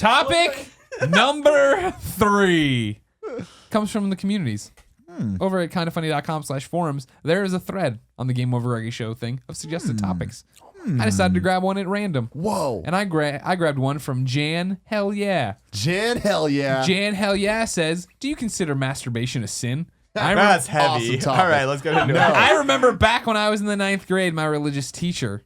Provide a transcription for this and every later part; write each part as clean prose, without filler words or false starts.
Topic number 3 comes from the communities. Over at kindafunny.com/forums, there is a thread on the GameOverGreggy show thing of suggested topics. I decided to grab one at random. Whoa. And I grabbed one from Jan Hell Yeah. Jan Hell Yeah. Jan Hell Yeah says, do you consider masturbation a sin? That's heavy. Awesome All topic. right, let's get into it. I remember back when I was in the 9th grade, my religious teacher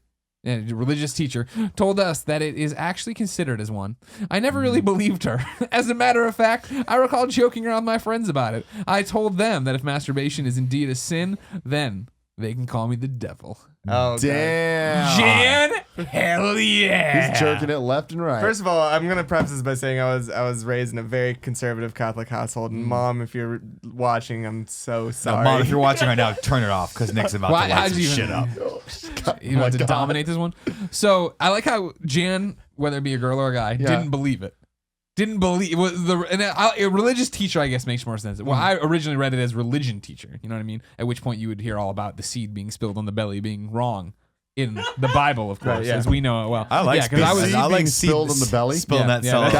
told us that it is actually considered as one. I never really believed her. As a matter of fact, I recall joking around with my friends about it. I told them that if masturbation is indeed a sin, then they can call me the devil. Oh, damn. Jan, hell yeah. He's jerking it left and right. First of all, I'm gonna preface this by saying I was raised in a very conservative Catholic household, and Mom, if you're watching, I'm so sorry. No, Mom, if you're watching right now, turn it off because Nick's about to light some shit up. You about to dominate this one? So I like how Jan, whether it be a girl or a guy, didn't believe it. Didn't believe it was a religious teacher, I guess, makes more sense. Well, I originally read it as religion teacher. You know what I mean? At which point you would hear all about the seed being spilled on the belly being wrong in the Bible, of course, as we know it well. I like being spilled on the belly. Spilling that cell on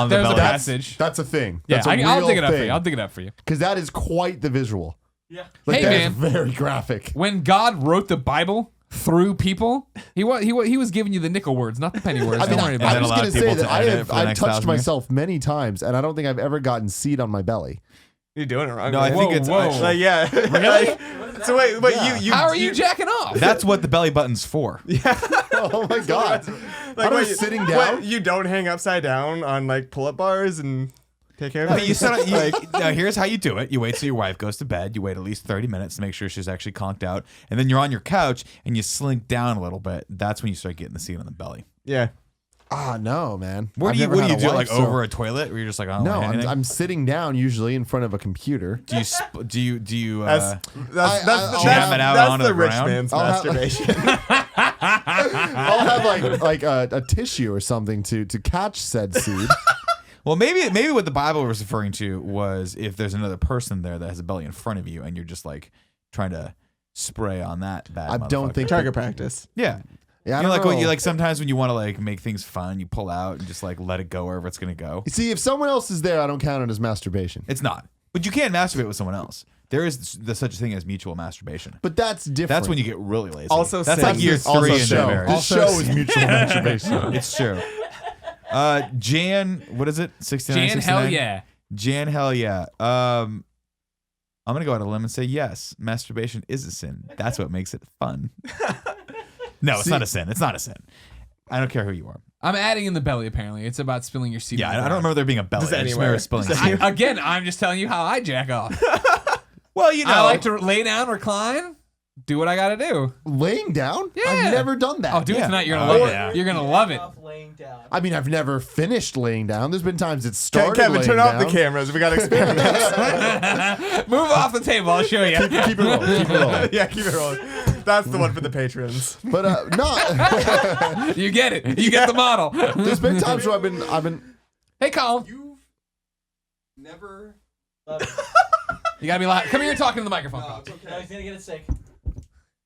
the there's belly. a passage. That's a thing. Yeah, That's a I'll real dig it up for thing. you. I'll dig it up for you. Because that is quite the visual. Yeah. Like, Hey, that man. is very graphic. When God wrote the Bible through people, he was giving you the nickel words, not the penny words. I mean, Don't worry about I it. was going to say people that to edit it for the I've next touched 1,000 years. myself many times, and I don't think I've ever gotten seed on my belly. You're doing it wrong. No, I man. think it's like, yeah. Really? So wait, you How are you jacking off? That's what the belly button's for. Oh my god! like I was sitting down. You don't hang upside down on like pull-up bars and take care of No, it. you set up, now here's how you do it. You wait till your wife goes to bed. You wait at least 30 minutes to make sure she's actually conked out. And then you're on your couch and you slink down a little bit. That's when you start getting the seed on the belly. Yeah. Ah, no, man. What I've do you never had a do? wife, Like so- over a toilet where you're just like, I don't No, like anything? I'm sitting down usually in front of a computer. Do you That's I'll jam it out that's onto the the rich ground? man's I'll have- masturbation. I'll have like a tissue or something to catch said seed. Well, maybe what the Bible was referring to was if there's another person there that has a belly in front of you and you're just like trying to spray on that bad I don't motherfucker. think Target practice. Yeah. Yeah, I You know, don't like what know. you like sometimes when you want to like make things fun, you pull out and just like let it go wherever it's gonna go. See, if someone else is there, I don't count it as masturbation. It's not. But you can masturbate with someone else. There is such a thing as mutual masturbation. But that's different. That's when you get really lazy. Also that's sin. like year Also 3 in show. marriage. This show is mutual masturbation. It's true. Jan, what is it? 69, Jan, hell 69? yeah. Jan, hell yeah. I'm gonna go out on a limb and say yes. Masturbation is a sin. That's what makes it fun. No, it's not a sin. It's not a sin. I don't care who you are. I'm adding in the belly, apparently. It's about spilling your seed. Yeah, on I the don't ground. remember there being a belly. Just I just anywhere. remember spilling Just seed. Again, I'm just telling you how I jack off. Well, you know, I like to lay down, recline, do what I got to do. Laying down? Yeah. I've never done that. Oh, do it Yeah. tonight. You're gonna Oh, love yeah. it. You're gonna love it. Laying down. I mean, I've never finished laying down. There's been times it started Kevin, laying turn down. off the cameras. We got experiments. Move off the table. I'll show you. Keep it rolling. Keep it rolling. Yeah, keep it rolling. That's the one for the patrons. But no, You get it. You get the model. there's been times where I've been. Hey, Colin. You've never. You gotta be loud. Come here and talk into the microphone. No, Colin. it's No, okay. he's gonna get it sick.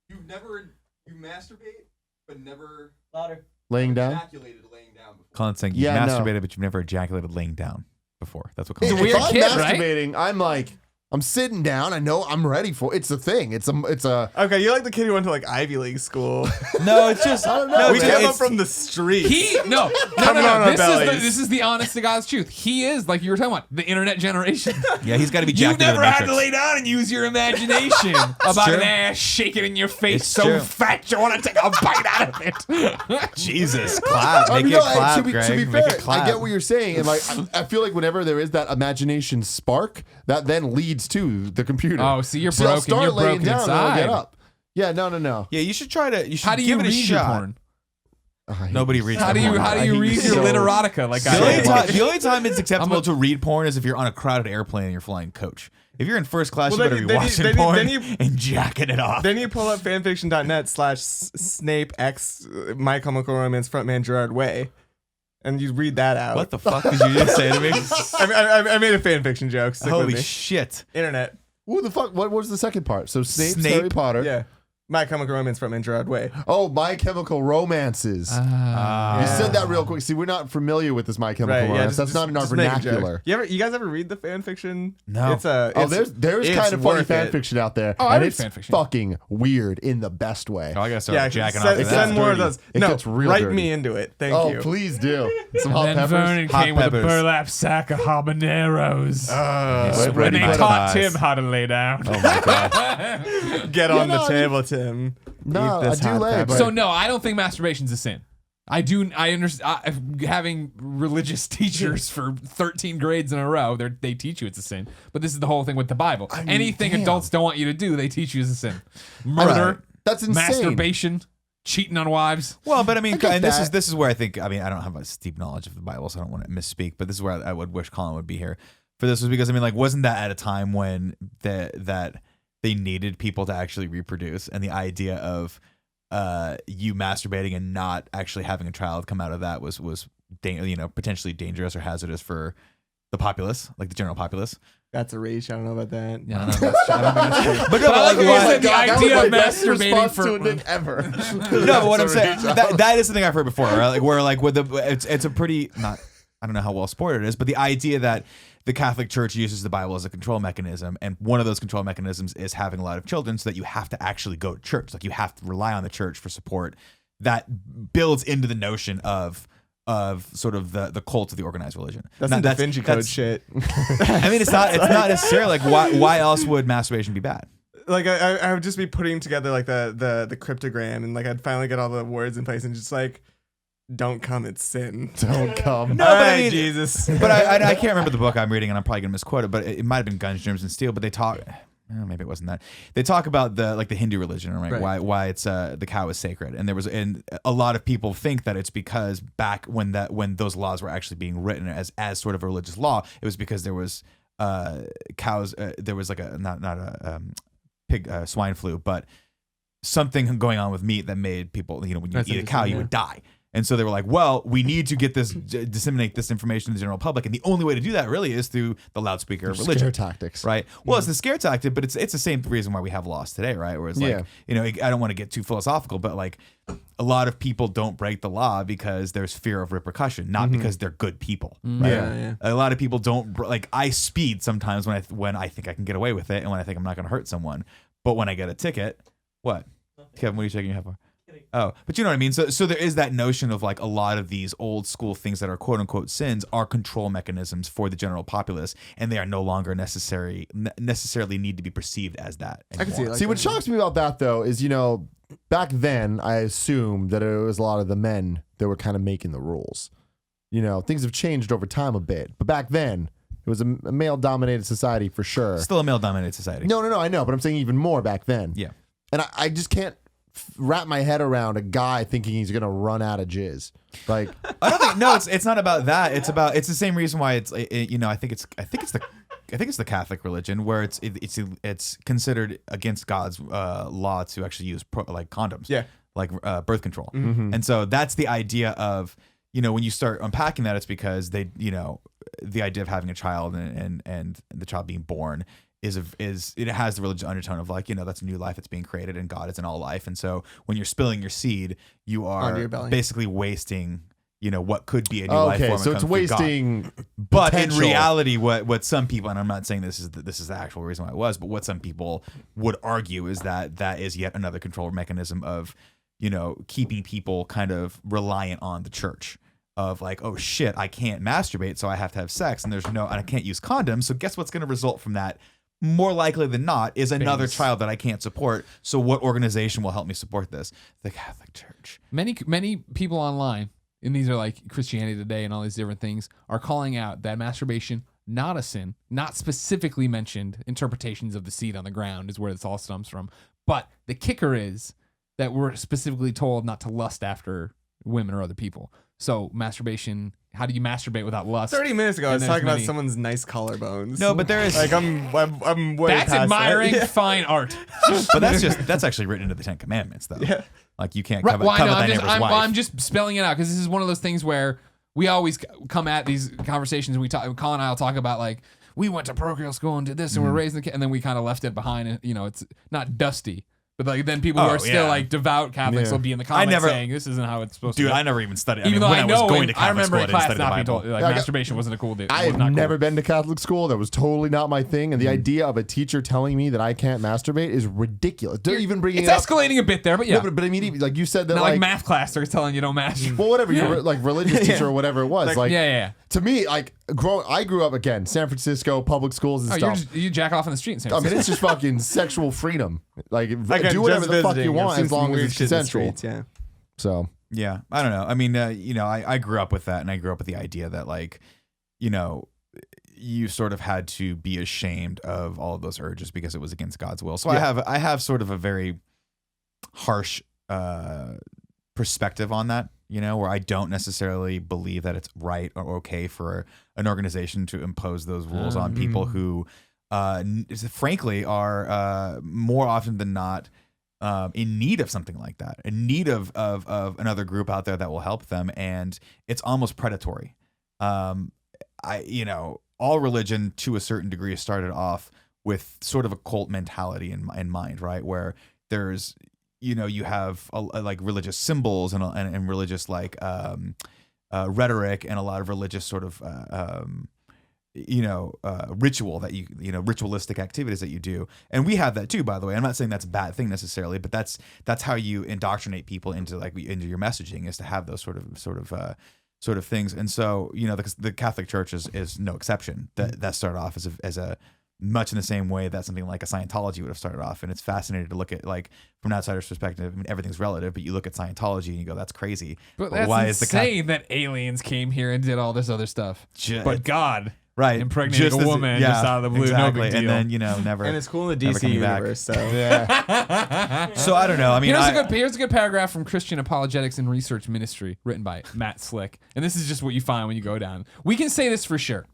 You've never. You masturbate, but never Louder. Laying down. ejaculated laying down before. Colin's saying you Yeah, no. masturbated, but you've never ejaculated laying down before. That's what He's Colin's a weird if I'm kid, right? masturbating, I'm like, I'm sitting down. I know I'm ready for it's a thing. It's a. Okay, you're like the kid who went to like Ivy League school. No, it's just I don't know, no, we man. came up it's- from the streets. No. Coming on our This bellies. is the honest to God's truth. He is, like you were talking about, the internet generation. Yeah, he's got to be You've jacked into never the had to Matrix. lay down and use your imagination about true. an ass shaking in your face It's so true. fat you want to take a bite out of it. Jesus, clap, make I mean, it no, clap, to be Greg. fair, Make it clap. I get what you're saying, and like I feel like whenever there is that imagination spark, that then leads to the computer. Oh, see, you're I'll broken. start You're laying broken down, and I'll get inside. up. Yeah, no. Yeah, you should try to. You should How do you give it a read your shot. porn? I hate Nobody you. reads. How do porn. you I hate read you your so- literotica like The only, I time, do? the only time it's acceptable I'm a- to read porn is if you're on a crowded airplane and you're flying coach. If you're in first class, Well, you then better be you- watching then you- porn then you- and jacking it off. Then you pull up fanfiction.net/Snape X My Chemical Romance frontman Gerard Way, and you read that out. What the fuck did you just say to me? I made a fanfiction joke. Stick with Holy me. shit! Internet. Who the fuck? What was the second part? So Snape's Snape. Harry Potter. Yeah. My Chemical Romance frontman Gerard Way. Oh, My Chemical Romances. You said that real quick. See, we're not familiar with this My Chemical Romance. That's not in our vernacular. You guys ever read the fan fiction? No. There's kind of funny fan fiction out there. I and read it's fan fiction. fucking weird in the best way. Oh, I gotta start jacking off to that. Send more of dirty. those. It No, gets real write dirty. me into it. Thank Oh, you. please do. Some hot Then peppers. Vernon Hot came with a peppers. burlap sack of habaneros. Wait, when they Brady, taught eyes. Tim how to lay down. Oh my god. Get on the know, table, Tim. No, Eat this I do hot lay, pepper. but- So no, I don't think masturbation's a sin. I understand. Having religious teachers for 13 grades in a row, they teach you it's a sin. But this is the whole thing with the Bible. I mean, Anything damn. adults don't want you to do, they teach you is a sin. Murder, Right. That's insane. masturbation, cheating on wives. Well, but I mean, get and this that. is where I think. I mean, I don't have a deep knowledge of the Bible, so I don't want to misspeak. But this is where I would wish Colin would be here for this, was because I mean, like, wasn't that at a time when that they needed people to actually reproduce, and the idea of you masturbating and not actually having a child come out of that was potentially dangerous or hazardous for the populace, like the general populace. That's a reach. I don't know about that. Yeah, I don't know if that's true. But no, I like but the way you why- said the idea of masturbating for. to a dick ever. No, but what I'm saying, that is something I've heard before, right? Like where like with it's a pretty not, I don't know how well supported it is, but the idea that the Catholic Church uses the Bible as a control mechanism, and one of those control mechanisms is having a lot of children, so that you have to actually go to church, like you have to rely on the church for support. That builds into the notion of sort of the cult of the organized religion. That's some Da Vinci Code shit. I mean, it's not necessarily like why else would masturbation be bad? Like I would just be putting together like the cryptogram, and like I'd finally get all the words in place, and just like, don't come, it's sin. Don't come. No, All but I right, mean- Jesus. But I can't remember the book I'm reading, and I'm probably gonna misquote it, but it might have been Guns, Germs, and Steel. But they talk. Maybe it wasn't that. They talk about the Hindu religion, right? Right. Why it's the cow is sacred, and a lot of people think that it's because back when those laws were actually being written as sort of a religious law, it was because there was cows. There was like a not a pig swine flu, but something going on with meat that made people, when you That's eat a cow, you would die. And so they were like, well, we need to get this, disseminate this information to the general public. And the only way to do that really is through the loudspeaker of religion. Scare tactics. Right. Well, it's the scare tactic, but it's the same reason why we have laws today, right? Where it's like, I don't want to get too philosophical, but like a lot of people don't break the law because there's fear of repercussion, not because they're good people. Right? Yeah. A lot of people don't I speed sometimes when I think I can get away with it and when I think I'm not going to hurt someone. But when I get a ticket, what? Kevin, what are you shaking your head for? Oh, but you know what I mean? So there is that notion of like a lot of these old school things that are quote unquote sins are control mechanisms for the general populace, and they are no longer necessarily need to be perceived as that anymore. I can see it. Like See, what shocks me about that though is, back then I assumed that it was a lot of the men that were kind of making the rules. Things have changed over time a bit, but back then it was a male-dominated society for sure. Still a male-dominated society. No, I know, but I'm saying even more back then. Yeah. And I just can't wrap my head around a guy thinking he's gonna run out of jizz. Like, I don't think. No, it's not about that. It's the same reason why it's. I think it's the Catholic religion where it's considered against God's law to actually use condoms. Yeah. Like birth control. Mm-hmm. And so that's the idea of when you start unpacking that, it's because they the idea of having a child and the child being born is it has the religious undertone of like, that's a new life that's being created and God is in all life. And so when you're spilling your seed, you Onto are your belly. basically wasting, what could be a new life form. okay, so and it's comes through God. wasting. But in potential. reality, what some people, and I'm not saying this is the actual reason why it was, but what some people would argue is that is yet another control mechanism of, keeping people kind of reliant on the church. Of like, oh shit, I can't masturbate, so I have to have sex, and I can't use condoms. So guess what's going to result from that? More likely than not, is another child that I can't support. So what organization will help me support this? The Catholic Church. Many people online, and these are like Christianity Today and all these different things, are calling out that masturbation not a sin, not specifically mentioned. Interpretations of the seed on the ground is where this all stems from. But the kicker is that we're specifically told not to lust after women or other people. So masturbation, how do you masturbate without lust? 30 minutes ago, I And was there's talking about many- someone's nice collarbones. No, but there is like I'm way That's past admiring that. fine art. but that's actually written into the Ten Commandments though. Yeah. Like you can't Right, covet, well, I covet know. thy I'm just, neighbor's wife. I'm just spelling it out because this is one of those things where we always come at these conversations. And Colin and I will talk about like we went to parochial school and did this and we're raised in the and then we kind of left it behind. And it's not dusty, But like then people who Oh, are still yeah. like devout Catholics Yeah. will be in the comments never- saying this isn't how it's supposed to Dude, be. I never even studied. Even I mean, though when I know, was going to I Catholic remember school, in I didn't class study the not being Bible. told like Like, masturbation wasn't a cool deal. I've never been to Catholic school. That was totally not my thing. And the idea of a teacher telling me that I can't masturbate is ridiculous. Don't even bring It's it up. escalating a bit there, but yeah. No, but I mean, even, like you said that, Not like math class they're telling you don't masturbate. well, whatever, you're like religious teacher or whatever it was. Like, yeah. to me, like, I grew up again, San Francisco, public schools and Oh, stuff. you jack off in the street in San I mean, Francisco. it's just fucking sexual freedom. Like, I'm do whatever just the fuck you visiting. I've want seen as some long as weird it's shit in the consensual. streets, yeah. So, Yeah, I don't know. I mean, I grew up with that, and I grew up with the idea that, like, you sort of had to be ashamed of all of those urges because it was against God's will. So I have sort of a very harsh perspective on that, where I don't necessarily believe that it's right or okay for an organization to impose those rules on people who, frankly, are more often than not in need of something like that, in need of another group out there that will help them, and it's almost predatory. All religion to a certain degree started off with sort of a cult mentality in mind, right? Where there's, you have like religious symbols and religious like rhetoric and a lot of religious sort of ritual that ritualistic activities that you do, and we have that too, by the way. I'm not saying that's a bad thing necessarily, but that's how you indoctrinate people into your messaging, is to have those sort of things. And so the Catholic Church is no exception. That started off as a much in the same way that something like a Scientology would have started off. And it's fascinating to look at, like, from an outsider's perspective. I mean, everything's relative, but you look at Scientology and you go, that's crazy. But that's why insane that aliens came here and did all this other stuff. But God impregnated a woman just out of the blue. Exactly. No big deal. And then, never. And it's cool in the never DC coming back. universe, so. yeah. So I don't know. I mean, here's a good paragraph from Christian Apologetics and Research Ministry, written by Matt Slick. And this is just what you find when you go down. We can say this for sure.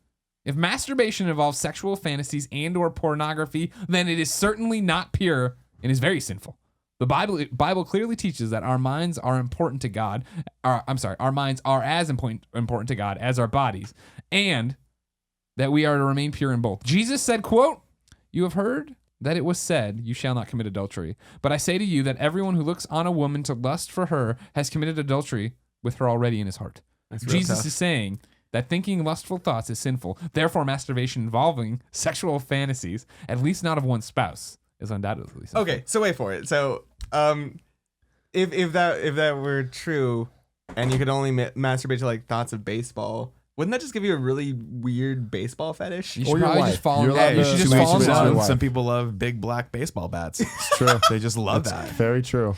If masturbation involves sexual fantasies and or pornography, then it is certainly not pure and is very sinful. The Bible clearly teaches that our minds are important to God. Our minds are as important to God as our bodies, and that we are to remain pure in both. Jesus said, quote, "You have heard that it was said, 'You shall not commit adultery.' But I say to you that everyone who looks on a woman to lust for her has committed adultery with her already in his heart." Jesus is saying that thinking lustful thoughts is sinful. Therefore, masturbation involving sexual fantasies, at least not of one spouse, is undoubtedly sinful. Okay, so wait for it. So, if that were true, and you could only masturbate to like thoughts of baseball, wouldn't that just give you a really weird baseball fetish? You Or should your probably wife. just fall in You're love. allowed You to should just make fall in sure it's your love. wife. some people love big black baseball bats. It's true. They just love that. Very true.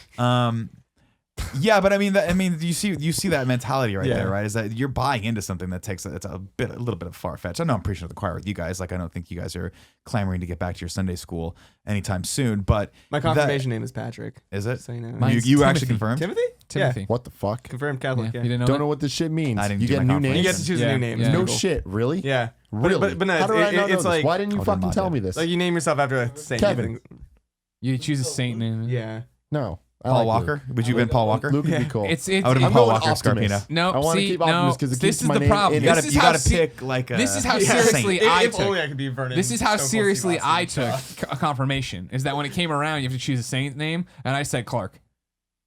Yeah, but I mean, you see that mentality right Yeah. there, right? Is that you're buying into something that takes it's a little bit of far fetched. I know I'm preaching to the choir with you guys. Like, I don't think you guys are clamoring to get back to your Sunday school anytime soon. But My confirmation name is Patrick. is it? So you know. Mine's You actually Timothy. confirmed? Timothy? Timothy. What the fuck? Yeah. Confirmed Yeah, Catholic. you Yeah. didn't know Don't that? know what this shit means. I didn't You do get my new names? You get to choose Yeah. a new name. Yeah. It's No cool. shit. Really? Yeah. Really? But no, How did I not know it's this? like Why didn't you Oh, fucking then tell Mom me did. this? like you name yourself after a saint. Kevin. You choose a saint name. Yeah. No. I Paul like Walker? Would you have been Paul Walker? Luke would Yeah. be cool. It's I would have I'm been Paul going Walker, Optimus. Scarpino. no. I wanna see, keep no, Optimus 'cause it this keeps is my the name problem. in it. You This gotta is how pick like a. this is how Yeah. seriously I If took. only I could be Vernon. This is how Stone Cold seriously Steve Austin I and took stuff. a confirmation. Is that when it came around, you have to choose a saint name, and I said Clark,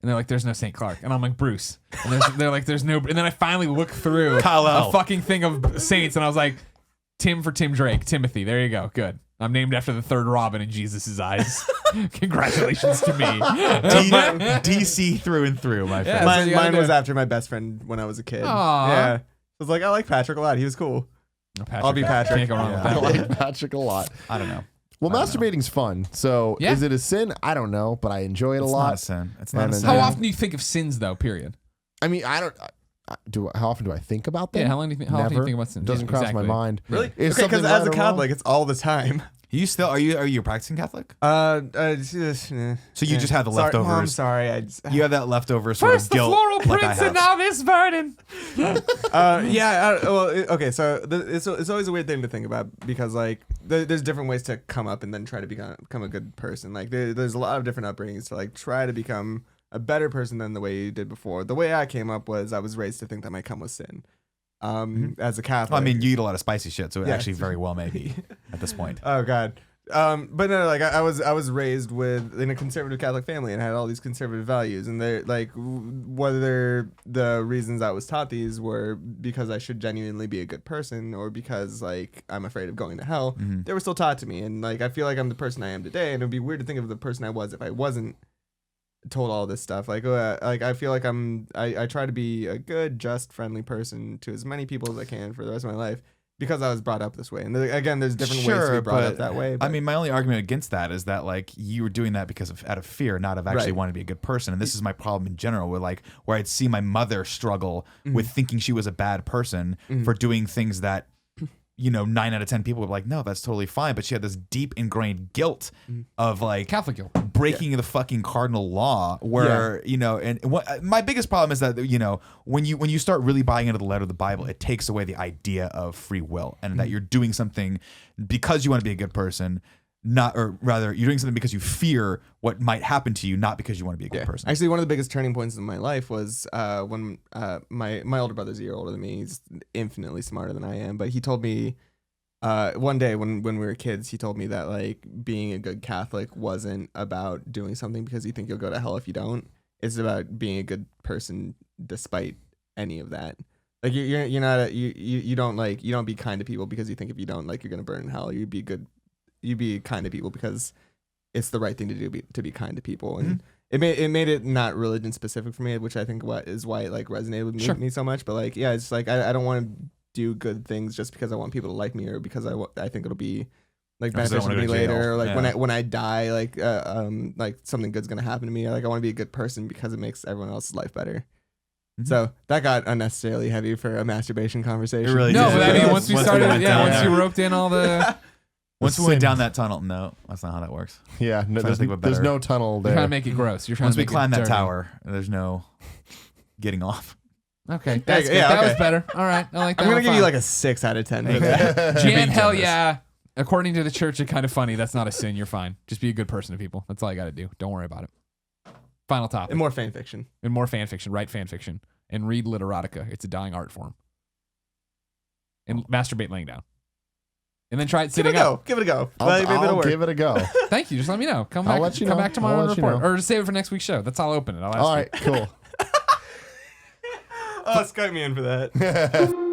and they're like, "There's no Saint Clark," and I'm like, "Bruce," and they're like, "There's no," and then I finally looked through Kal-El. a fucking thing of saints, and I was like, "Tim for Tim Drake, Timothy." There you go, good. I'm named after the third Robin in Jesus' eyes. Congratulations to me. DC through and through, my friend. That's what you gotta Mine do. was after my best friend when I was a kid. Aw. Yeah. I was like, I like Patrick a lot. He was cool. I'll be Patrick. Can't go wrong with I that. like Patrick a lot. I don't know. Well, masturbating's fun. So Yeah. is it a sin? I don't know, but I enjoy it a It's lot. not a sin. It's not And a then- sin. How Yeah. often do you think of sins, though? Period. I mean, I don't. How often do I think about them? Yeah. How often do you Never. think about sins? It doesn't Yeah, cross exactly. my mind. Really? Is Okay, because something as a right or wrong? Catholic, it's all the time. You still are you a practicing Catholic? So So you just have the Sorry, Mom, leftovers. sorry. You have that leftover sort First, of the guilt, floral like I prince, and have. now this burden. Okay. So it's always a weird thing to think about because like there's different ways to come up and then try to become a good person. Like there's a lot of different upbringings to like try to become a better person than the way you did before. The way I came up was I was raised to think that my cum was sin. As a Catholic. Well, I mean, you eat a lot of spicy shit, so it Yeah. actually very well may be at this point. Oh God. But no, like I was raised in a conservative Catholic family and had all these conservative values, and they're like whether the reasons I was taught these were because I should genuinely be a good person or because like I'm afraid of going to hell, they were still taught to me, and like I feel like I'm the person I am today, and it'd be weird to think of the person I was if I wasn't told all this stuff. Like I feel like I try to be a good, just, friendly person to as many people as I can for the rest of my life. Because I was brought up this way. And again, there's different ways to be brought up that way. I mean, my only argument against that is that like you were doing that because out of fear, not of actually wanting to be a good person. And this is my problem in general where I'd see my mother struggle with thinking she was a bad person for doing things that, 9 out of 10 people were like, no, that's totally fine. But she had this deep ingrained guilt of like Catholic guilt. breaking the fucking cardinal law where, and what my biggest problem is that, when you start really buying into the letter of the Bible, it takes away the idea of free will and that you're doing something because you want to be a good person, or rather you're doing something because you fear what might happen to you, not because you want to be a good person. Actually, one of the biggest turning points in my life was when my older brother's a year older than me. He's infinitely smarter than I am, but he told me one day when we were kids, he told me that like being a good Catholic wasn't about doing something because you think you'll go to hell if you don't. It's about being a good person despite any of that. Like you're not you don't be kind to people because you think if you don't, like, you're gonna burn in hell. You be kind to people because it's the right thing to do, to be kind to people. And it made it not religion specific for me, which I think is why it like resonated with me so much. But like, yeah, it's like I don't want to do good things just because I want people to like me or because I think it'll be like beneficial to me later, or like when I die, like something good's gonna happen to me. Like I want to be a good person because it makes everyone else's life better. So that got unnecessarily heavy for a masturbation conversation. It really No, did. but I mean, once we started, once you roped in all the, once we went down that tunnel, no, that's not how that works. Yeah, no, Trying to think of a there's better- no tunnel you're there. trying to make it gross. You're trying Once to we make climb it that dirty. tower, there's no getting off. Okay, that's good. Yeah, That okay. was better. All right, I like that. I'm gonna one. give you Fine. like a 6 out of 10 for that. Jan, hell generous. yeah. According to the church, it's kind of funny. That's not a sin. You're fine. Just be a good person to people. That's all you got to do. Don't worry about it. Final topic. And more fan fiction. And more fan fiction. Write fan fiction. And read literotica. It's a dying art form. And masturbate laying down. And then try it sitting up. Give it a go. I'll Maybe it'll work. give it a go. Thank you. Just let me know. Come I'll back. let you come know. back tomorrow I'll and let you report. know. Or just save it for next week's show. That's all open it. I'll ask All you. right, cool. Oh, Skype me in for that.